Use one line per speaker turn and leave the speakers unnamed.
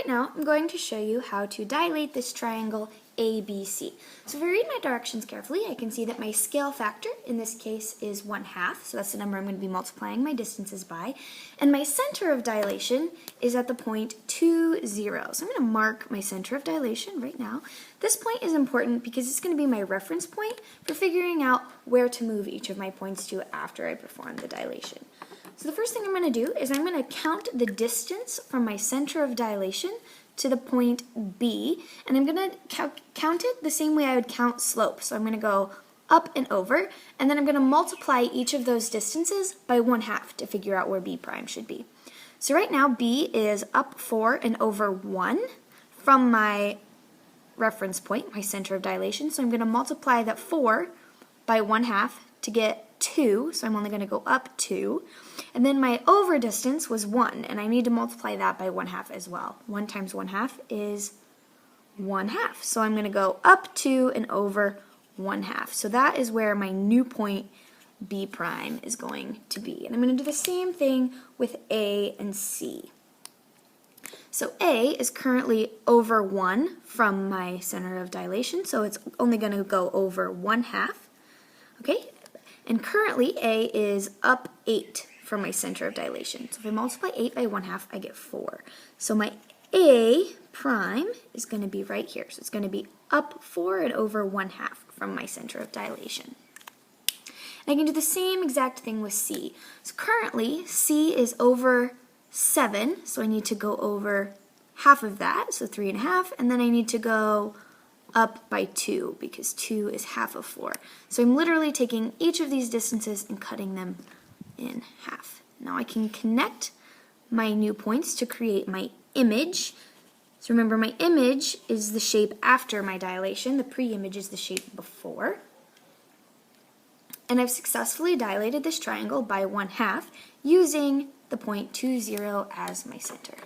right now I'm going to show you how to dilate this triangle ABC. So if I read my directions carefully, I can see that my scale factor in this case is 1/2, so that's the number I'm going to be multiplying my distances by, and my center of dilation is at the point 2, 0. So I'm going to mark my center of dilation right now. This point is important because it's going to be my reference point for figuring out where to move each of my points to after I perform the dilation. So the first thing I'm going to do is I'm going to count the distance from my center of dilation to the point B, and I'm going to count it the same way I would count slope. So I'm going to go up and over, and then I'm going to multiply each of those distances by 1/2 to figure out where B prime should be. So right now B is up 4 and over 1 from my reference point, my center of dilation. So I'm going to multiply that 4 by 1/2 to get 2, so I'm only going to go up 2. And then my over distance was 1, and I need to multiply that by 1/2 as well. 1 times 1/2 is 1/2. So I'm going to go up 2 and over 1/2. So that is where my new point B prime is going to be. And I'm going to do the same thing with A and C. So A is currently over 1 from my center of dilation, so it's only going to go over 1/2. Okay? And currently A is up 8 from my center of dilation. So if I multiply 8 by 1/2, I get 4. So my A prime is going to be right here. So it's going to be up 4 and over 1/2 from my center of dilation. And I can do the same exact thing with C. So currently C is over 7, so I need to go over half of that, so 3.5, and then I need to go up by 2 because 2 is half of 4. So I'm literally taking each of these distances and cutting them in half. Now I can connect my new points to create my image. So remember, my image is the shape after my dilation. The pre-image is the shape before. And I've successfully dilated this triangle by 1/2 using the point 2, 0 as my center.